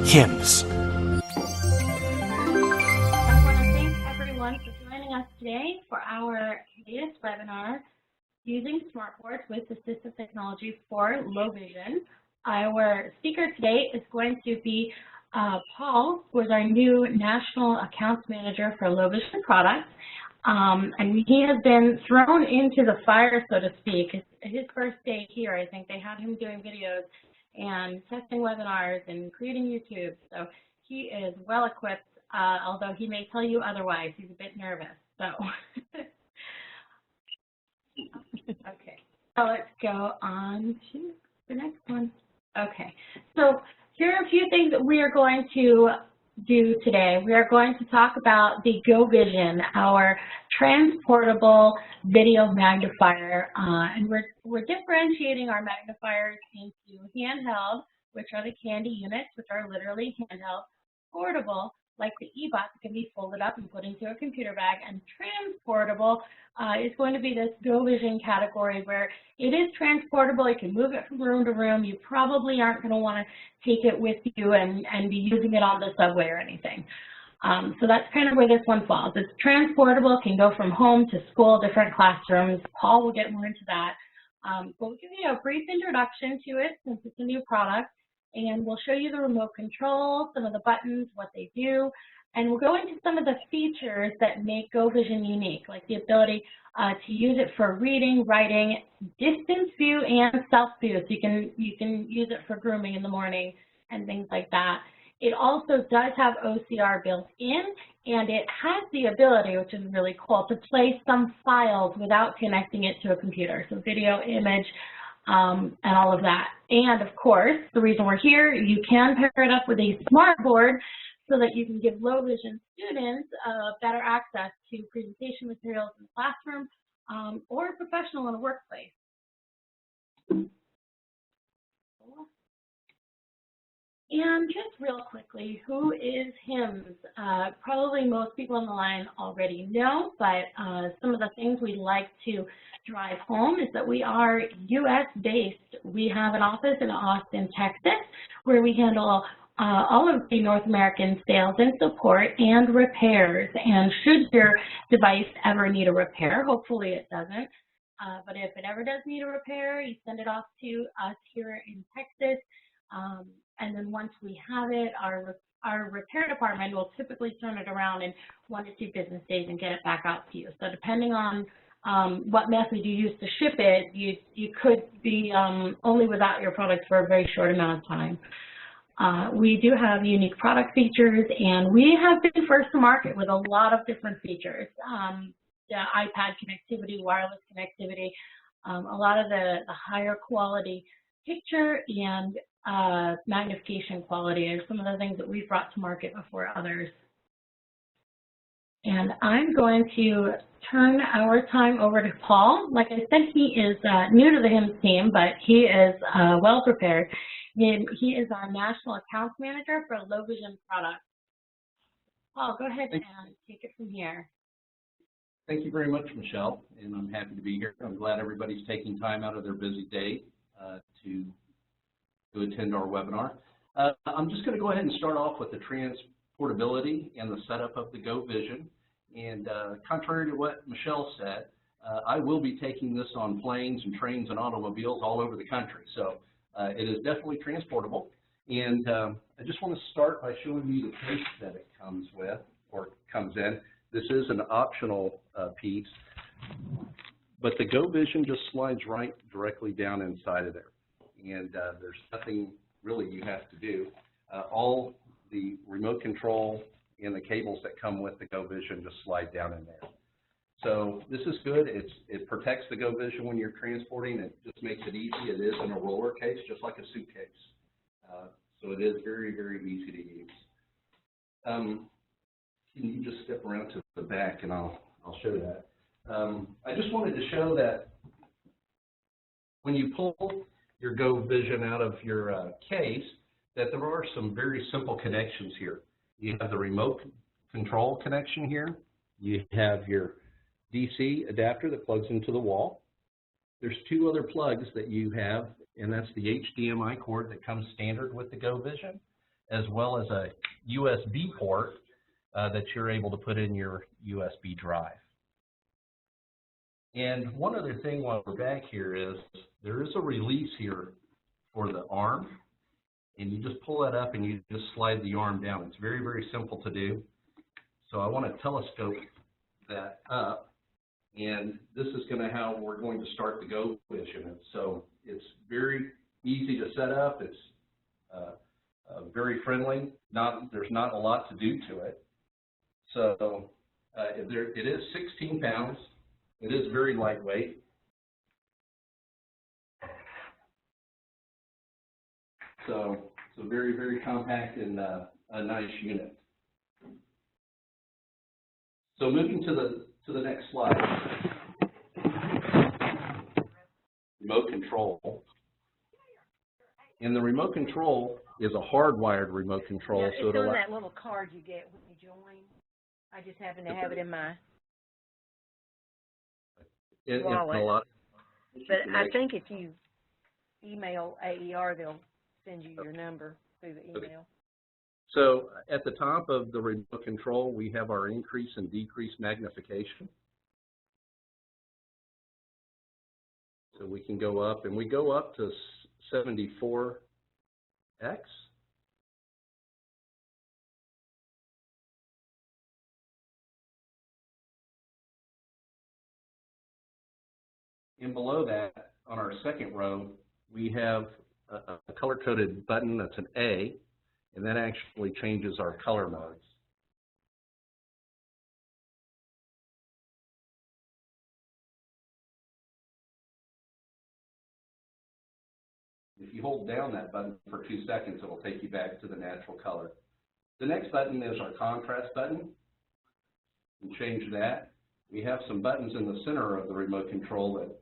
HIMSS. I want to thank everyone for joining us today for our latest webinar, Using Smartboards with Assistive Technology for Low Vision. Our speaker today is going to be Paul, who is our new National Accounts Manager for Low Vision Products. And he has been thrown into the fire, so to speak. His first day here, I think they had him doing videos and testing webinars and creating YouTube. So he is well equipped, although he may tell you otherwise. He's a bit nervous. So, okay. So let's go on to the next one. Okay. So here are a few things that we are going to do today. We are going to talk about the GoVision, our transportable video magnifier, and we're differentiating our magnifiers into handheld, which are the candy units, which are literally handheld, portable, like the e-bot that can be folded up and put into a computer bag, and transportable is going to be this GoVision category where it is transportable. You can move it from room to room. You probably aren't going to want to take it with you and be using it on the subway or anything. So that's kind of where this one falls. It's transportable, can go from home to school, different classrooms. Paul will get more into that. But we'll give you a brief introduction to it since it's a new product. And we'll show you the remote control, some of the buttons, what they do, and we'll go into some of the features that make GoVision unique, like the ability to use it for reading, writing, distance view, and self-view. So you can use it for grooming in the morning and things like that. It also does have OCR built in, and it has the ability, which is really cool, to play some files without connecting it to a computer. So video, image, and all of that. And of course, the reason we're here, you can pair it up with a smart board so that you can give low vision students better access to presentation materials in the classroom or professional in a workplace. And just real quickly, who is HIMSS? Probably most people on the line already know, but some of the things we'd like to drive home is that we are U.S.-based. We have an office in Austin, Texas, where we handle all of the North American sales and support and repairs. And should your device ever need a repair, hopefully it doesn't, but if it ever does need a repair, you send it off to us here in Texas. And then once we have it, our repair department will typically turn it around in 1 to 2 business days and get it back out to you. So depending on what method you use to ship it, you could be only without your product for a very short amount of time. We do have unique product features, and we have been first to market with a lot of different features. The iPad connectivity, wireless connectivity, a lot of the higher quality picture and magnification quality are some of the things that we've brought to market before others. And I'm going to turn our time over to Paul. Like I said, he is new to the HIMSS team, but he is well prepared. He is our National Accounts Manager for Low Vision Products. Paul, go ahead and take it from here. Thank you very much, Michelle, and I'm happy to be here. I'm glad everybody's taking time out of their busy day to attend our webinar. I'm just going to go ahead and start off with the transportability and the setup of the GoVision. And contrary to what Michelle said, I will be taking this on planes and trains and automobiles all over the country. So it is definitely transportable. And I just want to start by showing you the case that it comes with, or comes in. This is an optional piece, but the GoVision just slides right directly down inside of there. And there's nothing really you have to do. All the remote control and the cables that come with the GoVision just slide down in there. So this is good. It protects the GoVision when you're transporting. It just makes it easy. It is in a roller case, just like a suitcase. So it is very, very easy to use. Can you just step around to the back and I'll show that. I just wanted to show that when you pull your GoVision out of your case, that there are some very simple connections here. You have the remote control connection here. You have your DC adapter that plugs into the wall. There's 2 other plugs that you have, and that's the HDMI cord that comes standard with the GoVision, as well as a USB port that you're able to put in your USB drive. And one other thing while we're back here is there is a release here for the arm, and you just pull that up and you just slide the arm down. It's very, very simple to do. So I want to telescope that up, and this is going to how we're going to start the GoVision. So it's very easy to set up. It's very friendly. There's not a lot to do to it. So it is 16 pounds. It is very lightweight. So it's a very, very compact and a nice unit. So moving to the next slide. Remote control. And the remote control is a hardwired remote control. Yeah, so it's on it'll that little card you get when you join. I just happen to have it in my wallet. But I think if you email AER, they'll send you your number through the email. Okay. So at the top of the remote control, we have our increase and decrease magnification. So we can go up, and we go up to 74x. And below that, on our second row, we have a color-coded button that's an A, and that actually changes our color modes. If you hold down that button for 2 seconds, it'll take you back to the natural color. The next button is our contrast button. You can change that. We have some buttons in the center of the remote control that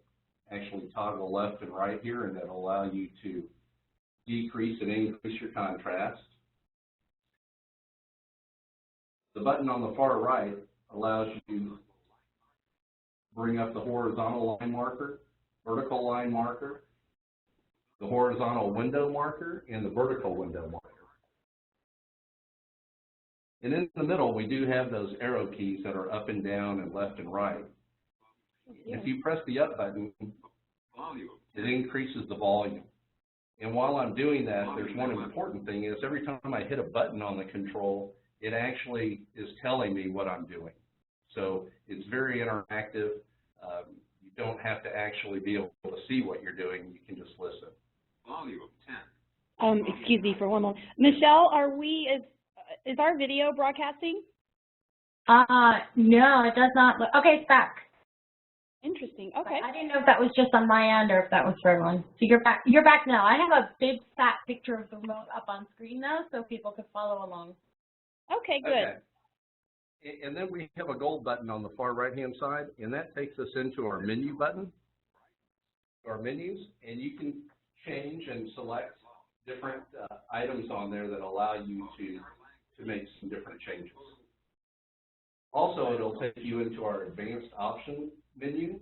actually toggle left and right here, and that allow you to decrease and increase your contrast. The button on the far right allows you to bring up the horizontal line marker, vertical line marker, the horizontal window marker, and the vertical window marker. And in the middle, we do have those arrow keys that are up and down and left and right. If you press the up button, it increases the volume. And while I'm doing that, there's one important thing is every time I hit a button on the control, it actually is telling me what I'm doing. So it's very interactive. You don't have to actually be able to see what you're doing. You can just listen. Volume 10. Excuse me for one moment. Michelle, is our video broadcasting? No, it does not. Okay, it's back. Interesting. Okay. I didn't know if that was just on my end or if that was for everyone. So you're back. You're back now. I have a big fat picture of the remote up on screen now, so people could follow along. Okay, good. Okay. And then we have a gold button on the far right-hand side, and that takes us into our menu button, our menus, and you can change and select different items on there that allow you to make some different changes. Also, it'll take you into our advanced option menu,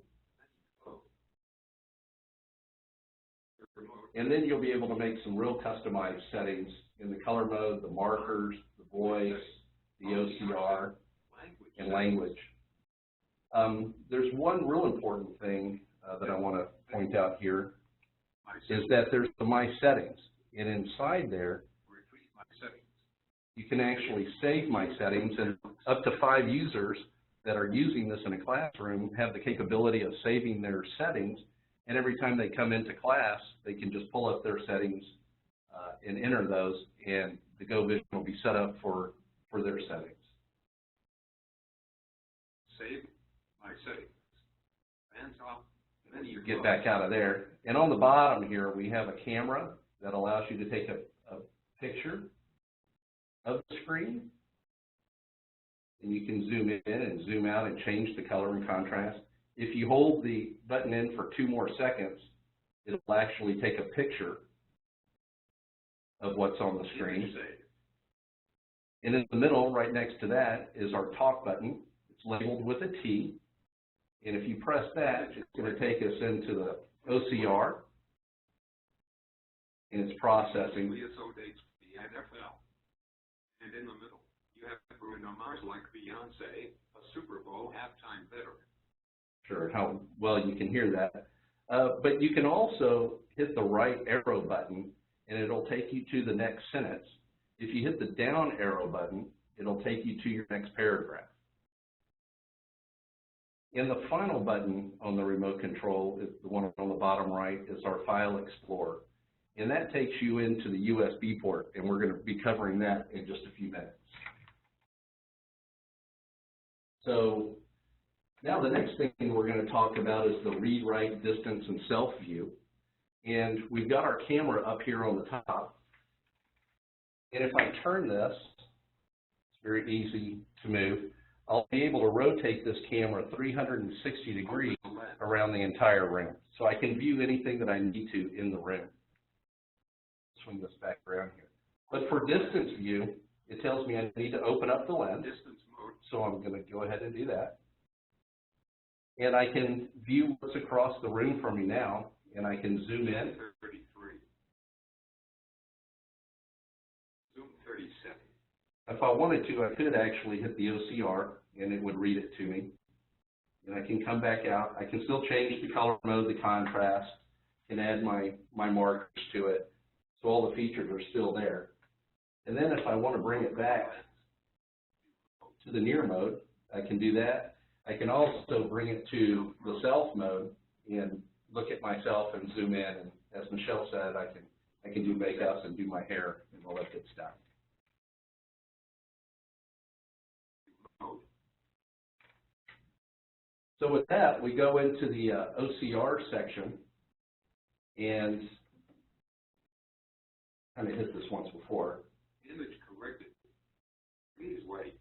and then you'll be able to make some real customized settings in the color mode, the markers, the voice, the OCR, and language. There's one real important thing that I want to point out here is that there's the My Settings, and inside there, you can actually save My Settings, and up to 5 users that are using this in a classroom have the capability of saving their settings, and every time they come into class, they can just pull up their settings and enter those, and the GoVision will be set up for their settings. Save My Settings. Hands off, and then you get back out of there. And on the bottom here, we have a camera that allows you to take a picture of the screen, and you can zoom in and zoom out and change the color and contrast. If you hold the button in for 2 more seconds, it'll actually take a picture of what's on the screen. And in the middle, right next to that, is our talk button. It's labeled with a T, and if you press that, it's going to take us into the OCR, and it's processing. And in the middle, you have Bruno Mars like Beyonce, a Super Bowl halftime veteran. Sure, how well you can hear that. But you can also hit the right arrow button, and it'll take you to the next sentence. If you hit the down arrow button, it'll take you to your next paragraph. And the final button on the remote control, is the one on the bottom right, is our File Explorer. And that takes you into the USB port, and we're going to be covering that in just a few minutes. So now the next thing we're going to talk about is the read, write, distance, and self view. And we've got our camera up here on the top. And if I turn this, it's very easy to move. I'll be able to rotate this camera 360 degrees around the entire room. So I can view anything that I need to in the room. Swing this back around here. But for distance view, it tells me I need to open up the lens. So I'm going to go ahead and do that. And I can view what's across the room from me now, and I can zoom in. 33. Zoom 37. If I wanted to, I could actually hit the OCR, and it would read it to me. And I can come back out. I can still change the color mode, the contrast, and add my markers to it. So all the features are still there. And then if I want to bring it back to the near mode, I can do that. I can also bring it to the self mode and look at myself and zoom in. And as Michelle said, I can do makeup and do my hair and all that good stuff. So with that, we go into the OCR section and kind of hit this once before. Image corrected. Please wait.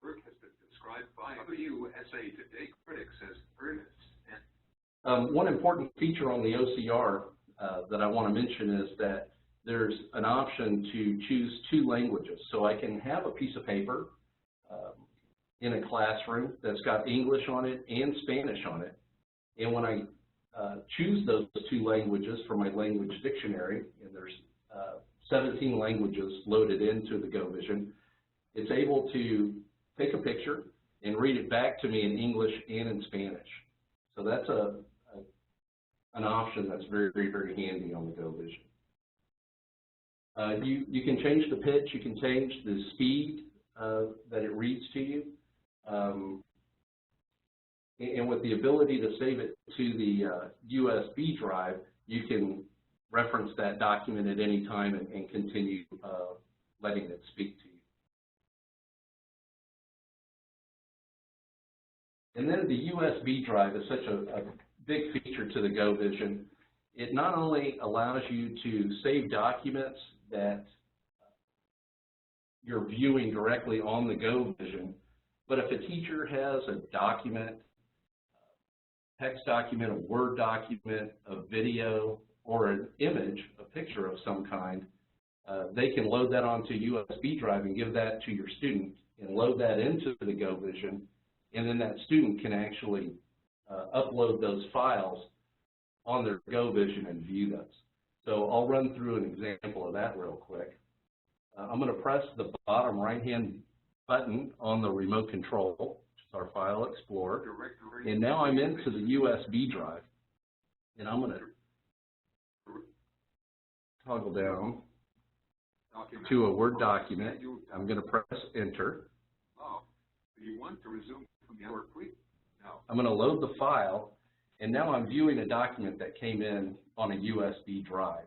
Work has been described by USA Today critics as earnest and one important feature on the OCR that I want to mention is that there's an option to choose 2 languages. So I can have a piece of paper in a classroom that's got English on it and Spanish on it. And when I choose those 2 languages for my language dictionary, and there's 17 languages loaded into the GoVision, it's able to take a picture and read it back to me in English and in Spanish. So that's an option that's very, very, very handy on the GoVision. You can change the pitch, you can change the speed that it reads to you. And with the ability to save it to the USB drive, you can reference that document at any time and continue letting it speak to you. And then the USB drive is such a big feature to the GoVision. It not only allows you to save documents that you're viewing directly on the GoVision, but if a teacher has a document, text document, a Word document, a video, or an image, a picture of some kind, they can load that onto a USB drive and give that to your student and load that into the GoVision, and then that student can actually upload those files on their GoVision and view those. So I'll run through an example of that real quick. I'm going to press the bottom right-hand button on the remote control, which is our File Explorer, and now I'm into the USB drive, and I'm going to toggle down to a Word document. I'm going to press Enter. you want to resume from your quick? No. I'm going to load the file, and now I'm viewing a document that came in on a USB drive.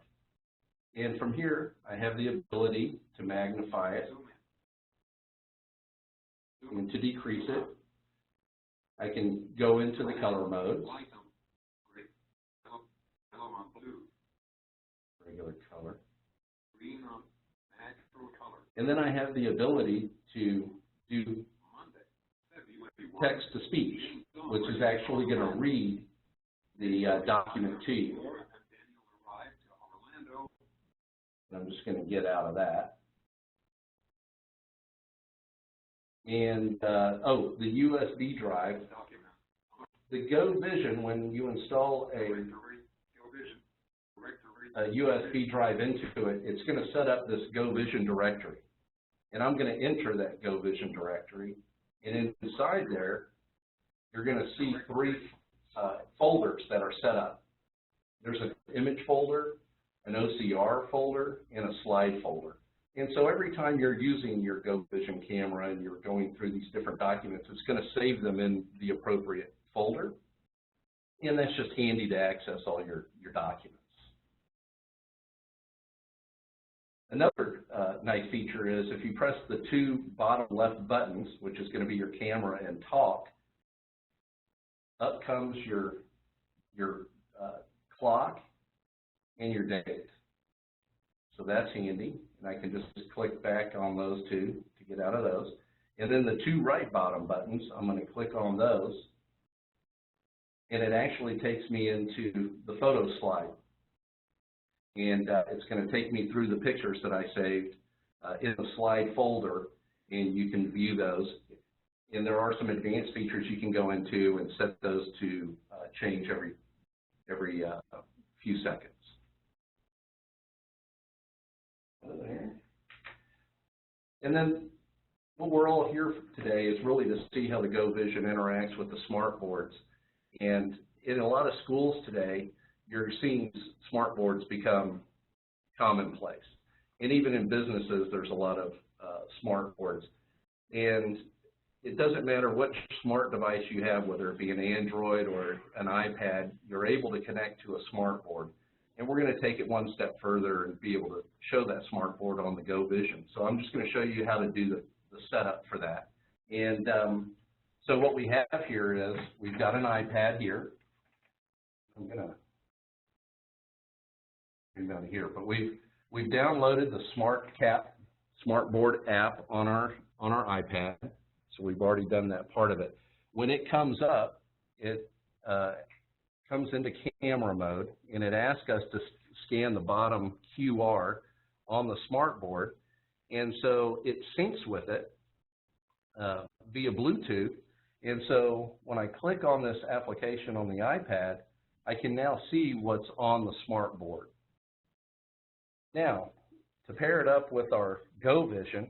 And from here, I have the ability to magnify it and to decrease it. I can go into the color mode. Regular color. Green on natural color. And then I have the ability to do text to speech, which is actually going to read the document to you. And I'm just going to get out of that. And, oh, the USB drive. The GoVision, when you install a a USB drive into it, it's going to set up this GoVision directory. And I'm going to enter that GoVision directory. And inside there, you're going to see three folders that are set up. There's an image folder, an OCR folder, and a slide folder. And so every time you're using your GoVision camera and you're going through these different documents, it's going to save them in the appropriate folder. And that's just handy to access all your documents. Another nice feature is if you press the two bottom left buttons, which is going to be your camera and talk, up comes your clock and your date. So that's handy, and I can just click back on those two to get out of those. And then the two right bottom buttons, I'm going to click on those, and it actually takes me into the photo slide. And it's going to take me through the pictures that I saved in the slide folder, and you can view those. And there are some advanced features you can go into and set those to change every few seconds. And then what we're all here for today is really to see how the GoVision interacts with the smart boards. And in a lot of schools today, you're seeing smart boards become commonplace. And even in businesses, there's a lot of smart boards. And it doesn't matter what smart device you have, whether it be an Android or an iPad, you're able to connect to a smart board. And we're going to take it one step further and be able to show that smart board on the GoVision. So I'm just going to show you how to do the setup for that. And so what we have here is we've got an iPad here. I'm going to bring down here, but we've downloaded the SmartBoard app on our iPad. So we've already done that part of it. When it comes up, it comes into camera mode, and it asks us to scan the bottom QR on the smartboard, and so it syncs with it via Bluetooth. And so when I click on this application on the iPad, I can now see what's on the smartboard. Now, to pair it up with our GoVision,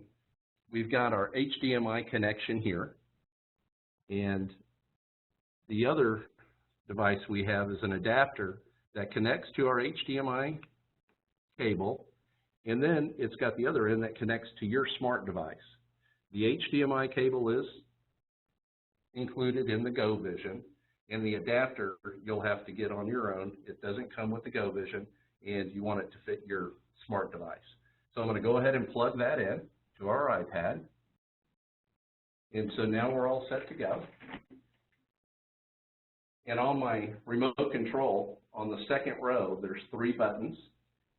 we've got our HDMI connection here, and the other device we have is an adapter that connects to our HDMI cable, and then it's got the other end that connects to your smart device. The HDMI cable is included in the GoVision, and the adapter you'll have to get on your own. It doesn't come with the GoVision, and you want it to fit your smart device. So I'm going to go ahead and plug that in to our iPad, and so now we're all set to go. And on my remote control, on the second row, there's 3 buttons,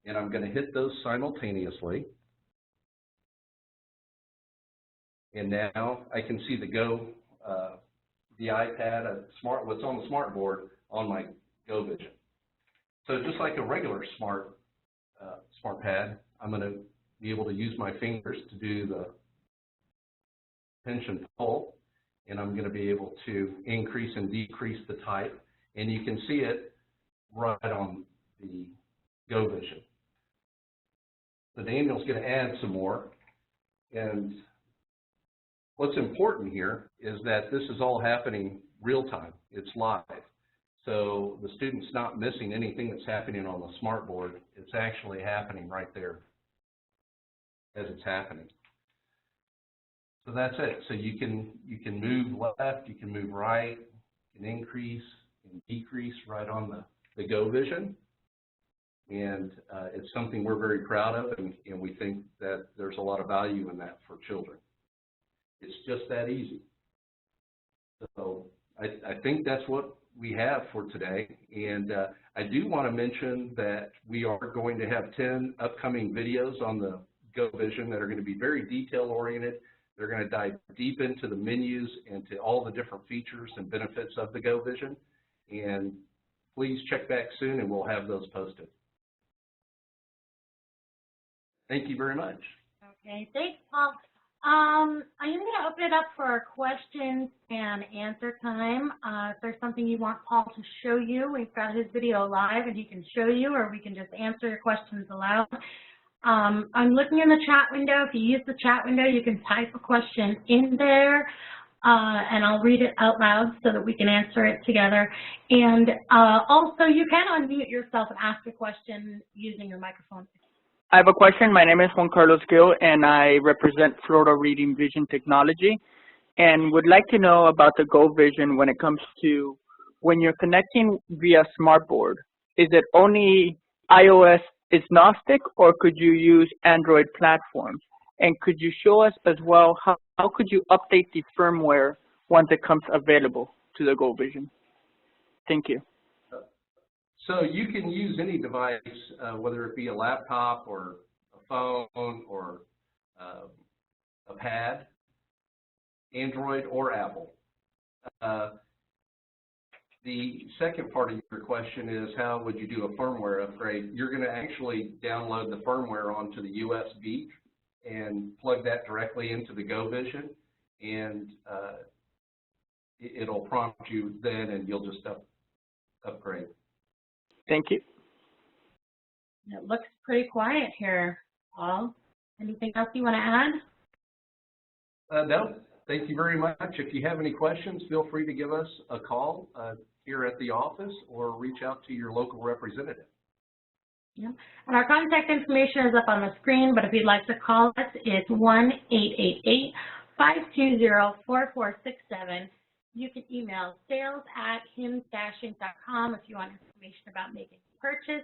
and I'm going to hit those simultaneously. And now I can see the iPad, what's on the smart board on my GoVision. So just like a regular smart pad, I'm going to be able to use my fingers to do the pinch and pull, and I'm going to be able to increase and decrease the type, and you can see it right on the GoVision. So Daniel's going to add some more, and what's important here is that this is all happening real time. It's live. So the student's not missing anything that's happening on the smart board. It's actually happening right there as it's happening. So that's it. So you can move left, you can move right, you can increase and decrease right on the GoVision. And it's something we're very proud of, and we think that there's a lot of value in that for children. It's just that easy. So I think that's what we have for today. And I do want to mention that we are going to have 10 upcoming videos on the GoVision that are going to be very detail-oriented. They're going to dive deep into the menus and to all the different features and benefits of the GoVision. And please check back soon, and we'll have those posted. Thank you very much. Okay, thanks, Paul. I'm going to open it up for questions and answer time. If there's something you want Paul to show you, we've got his video live and he can show you, or we can just answer your questions aloud. I'm looking in the chat window. If you use the chat window, you can type a question in there, and I'll read it out loud so that we can answer it together. And also, you can unmute yourself and ask a question using your microphone. I have a question. My name is Juan Carlos Gil, and I represent Florida Reading Vision Technology, and would like to know about the GoVision when it comes to when you're connecting via smartboard. Is it only iOS agnostic, or could you use Android platforms? And could you show us as well how could you update the firmware once it comes available to the GoVision? Thank you. So you can use any device, whether it be a laptop or a phone or a pad, Android or Apple. The second part of your question is how would you do a firmware upgrade? You're going to actually download the firmware onto the USB and plug that directly into the GoVision, and it'll prompt you then, and you'll just upgrade. Thank you. It looks pretty quiet here, Paul. Anything else you want to add? No, thank you very much. If you have any questions, feel free to give us a call here at the office or reach out to your local representative. Yeah. And our contact information is up on the screen, but if you'd like to call us, it's 1-888-520-4467. You can email sales@himstashing.com if you want information about making a purchase.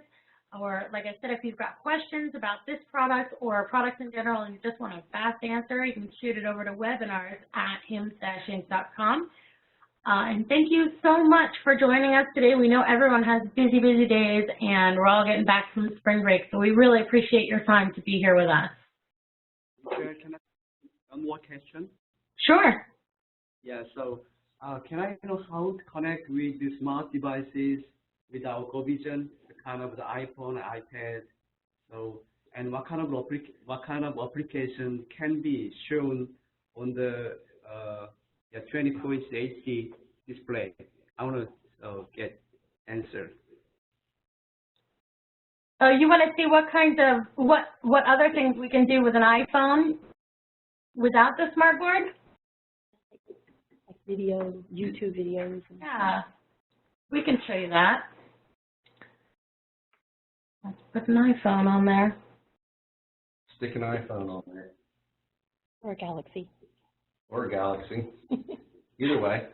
Or, like I said, if you've got questions about this product or products in general and you just want a fast answer, you can shoot it over to webinars@himstashing.com. And thank you so much for joining us today. We know everyone has busy, busy days, and we're all getting back from spring break, so we really appreciate your time to be here with us. Can I ask one more question? Sure. Yeah, so can I know how to connect with the smart devices with our GoVision, kind of the iPhone, iPad, so, and what kind of application can be shown on the 20-point HD display? I want to get answer. You want to see what kinds of, what other things we can do with an iPhone without the smartboard? Like video, YouTube videos. Yeah, we can show you that. Let's put an iPhone on there. Stick an iPhone on there. Or a Galaxy. Or a Galaxy. Either way.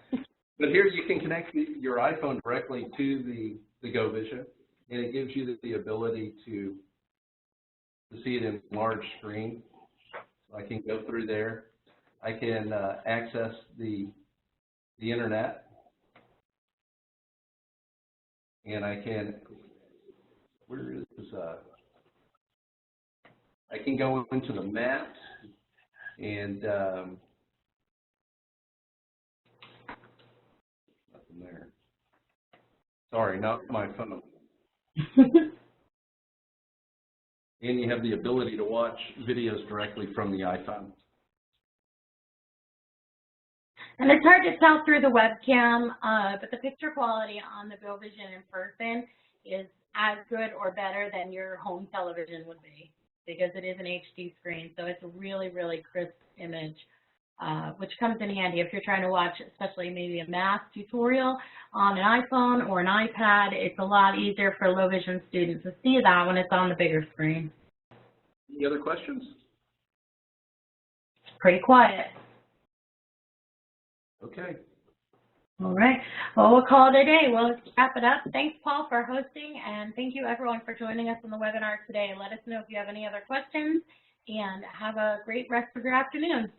But here you can connect your iPhone directly to the GoVision, and it gives you the ability to see it in large screen. So I can go through there. I can access the internet, and I can, where is I can go into the maps and nothing there. Sorry, not my phone. And you have the ability to watch videos directly from the iPhone. And it's hard to tell through the webcam, but the picture quality on the GoVision in person is as good or better than your home television would be, because it is an HD screen, so it's a really, really crisp image, which comes in handy if you're trying to watch, especially maybe a math tutorial on an iPhone or an iPad. It's a lot easier for low vision students to see that when it's on the bigger screen. Any other questions? It's pretty quiet. Okay. All right. Well, we'll call it a day. Well, let's wrap it up. Thanks, Paul, for hosting, and thank you, everyone, for joining us on the webinar today. Let us know if you have any other questions, and have a great rest of your afternoon.